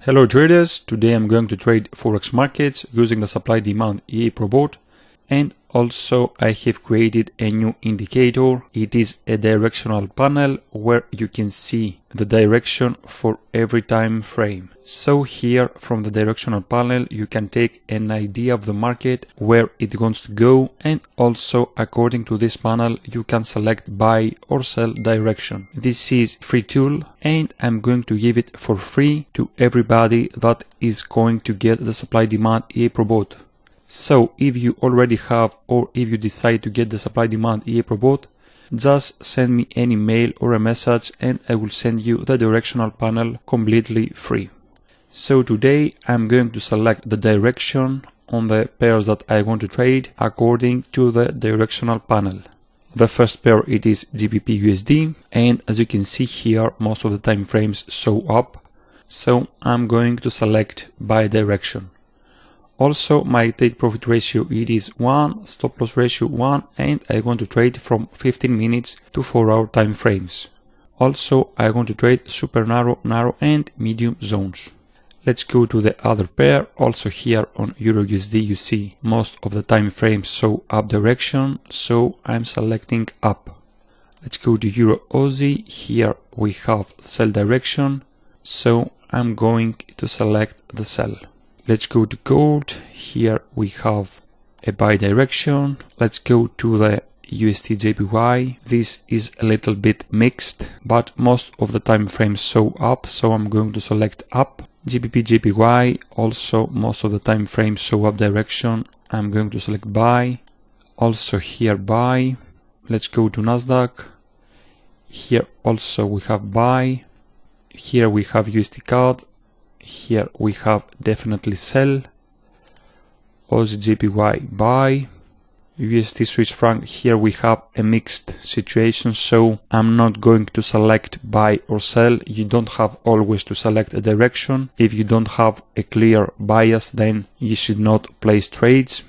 Hello traders, today I'm going to trade Forex markets using the supply demand EA Probot, and also I have created a new indicator. It is a directional panel where you can see the direction for every time frame. So here from the directional panel you can take an idea of the market, where it wants to go, and also according to this panel you can select buy or sell direction. This is free tool and I'm going to give it for free to everybody that is going to get the supply demand EA Probot. So if you already have, or if you decide to get the supply demand EA Probot, just send me an email or a message and I will send you the directional panel completely free. So today I'm going to select the direction on the pairs that I want to trade according to the directional panel. The first pair, it is GBP USD, and as you can see here most of the time frames show up, so I'm going to select buy direction. Also my take profit ratio, it is 1, stop loss ratio 1, and I want to trade from 15 minutes to 4-hour time frames. Also I want to trade super narrow, narrow and medium zones. Let's go to the other pair. Also here on Euro USD you see most of the time frames show up direction, so I'm selecting up. Let's go to Euro Aussie. Here we have sell direction, so I'm going to select the sell. Let's go to gold. Here we have a buy direction. Let's go to the USD JPY. This is a little bit mixed, but most of the time frames show up, so I'm going to select up. GBP JPY, also most of the time frames show up direction. I'm going to select buy. Also here buy. Let's go to Nasdaq. Here also we have buy. Here we have USD CAD. Here we have definitely sell. Aussie JPY buy. USD Swiss franc, here we have a mixed situation, so I'm not going to select buy or sell. You don't have always to select a direction. If you don't have a clear bias, then you should not place trades.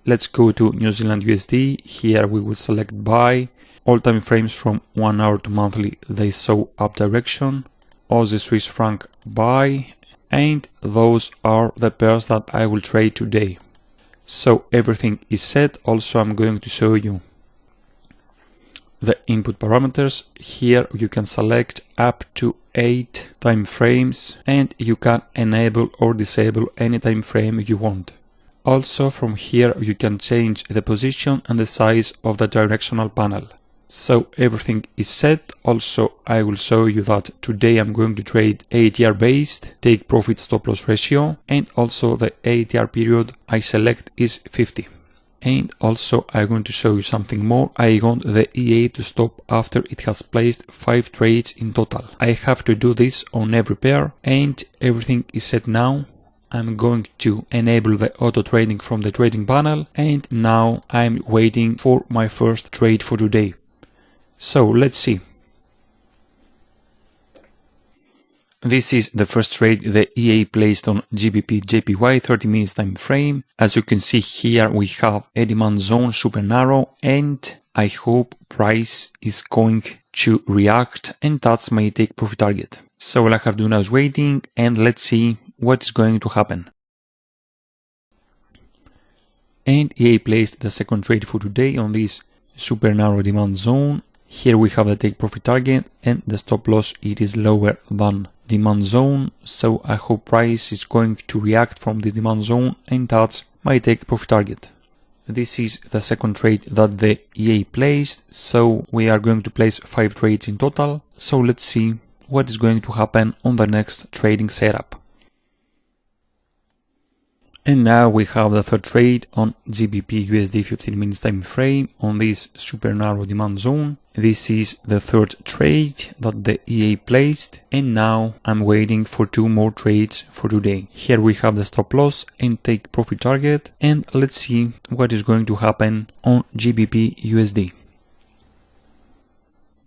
Let's go to New Zealand USD. Here we will select buy. All time frames from 1 hour to monthly, they show up direction. Aussie Swiss franc buy, and those are the pairs that I will trade today. So everything is set. Also I'm going to show you the input parameters. Here you can select up to 8 time frames and you can enable or disable any time frame you want. Also from here you can change the position and the size of the directional panel. So everything is set. Also I will show you that today I'm going to trade ATR based, take profit stop loss ratio, and also the ATR period I select is 50. And also I'm going to show you something more. I want the EA to stop after it has placed 5 trades in total. I have to do this on every pair, and everything is set now. I'm going to enable the auto trading from the trading panel, and now I'm waiting for my first trade for today. So let's see. This is the first trade the EA placed on GBP JPY 30 minutes time frame. As you can see here we have a demand zone super narrow, and I hope price is going to react and that's my take profit target. So all I have to do now is waiting, and let's see what is going to happen. And EA placed the second trade for today on this super narrow demand zone. Here we have the take profit target and the stop loss, it is lower than demand zone, so I hope price is going to react from this demand zone and that's my take profit target. This is the second trade that the EA placed, so we are going to place 5 trades in total. So let's see what is going to happen on the next trading setup. And now we have the third trade on GBP USD 15 minutes time frame on this super narrow demand zone. This is the third trade that the EA placed, and now I'm waiting for 2 more trades for today. Here we have the stop loss and take profit target, and let's see what is going to happen on GBP USD.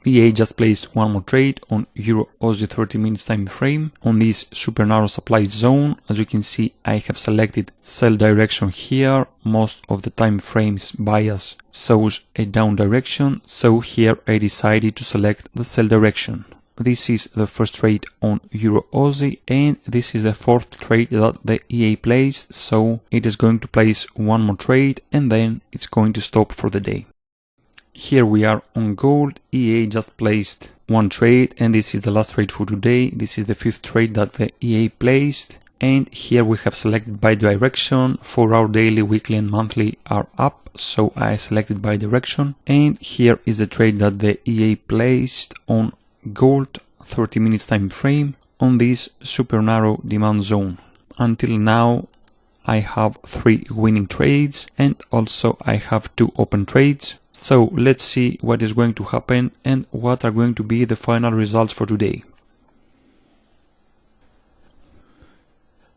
EA just placed 1 more trade on Euro Aussie 30 minutes time frame on this super narrow supply zone. As you can see, I have selected sell direction here. Most of the time frames bias shows a down direction, so here I decided to select the sell direction. this is the first trade on Euro Aussie, and this is the fourth trade that the EA placed, so it is going to place one more trade and then it's going to stop for the day. Here we are on gold. EA just placed one trade and this is the last trade for today. This is the fifth trade that the EA placed. And here we have selected by direction. For our daily, weekly and monthly are up, so I selected by direction. And here is the trade that the EA placed on gold, 30 minutes time frame on this super narrow demand zone. Until now I have 3 winning trades and also I have 2 open trades. So let's see what is going to happen and what are going to be the final results for today.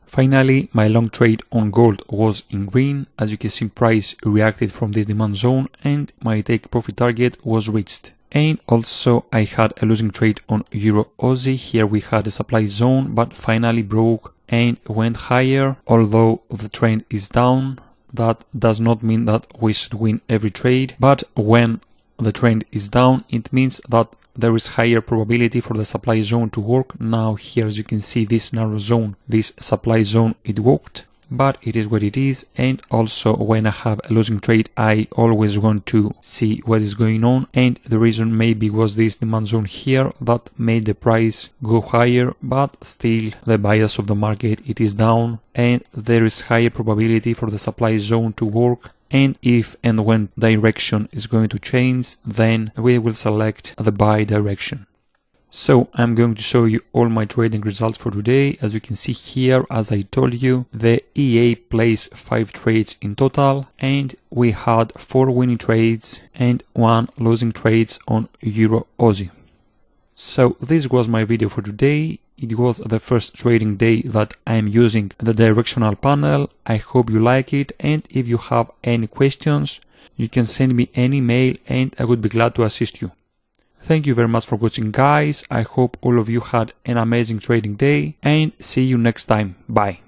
Finally, my long trade on gold was in green. As you can see, price reacted from this demand zone and my take profit target was reached. And also I had a losing trade on Euro Aussie. Here we had a supply zone but finally broke and went higher. Although the trend is down, that does not mean that we should win every trade. But when the trend is down, it means that there is higher probability for the supply zone to work. Now here, as you can see, this narrow zone, this supply zone, it worked, but it is what it is. And also when I have a losing trade, I always want to see what is going on, and the reason maybe was this demand zone here that made the price go higher, but still the bias of the market, it is down and there is higher probability for the supply zone to work. And if and when direction is going to change, then we will select the buy direction. So I'm going to show you all my trading results for today. As you can see here, as I told you, the EA placed 5 trades in total and we had 4 winning trades and 1 losing trades on Euro Aussie. So this was my video for today. It was the first trading day that I am using the directional panel. I hope you like it, and if you have any questions, you can send me an email and I would be glad to assist you. Thank you very much for watching, guys. I hope all of you had an amazing trading day and see you next time. Bye.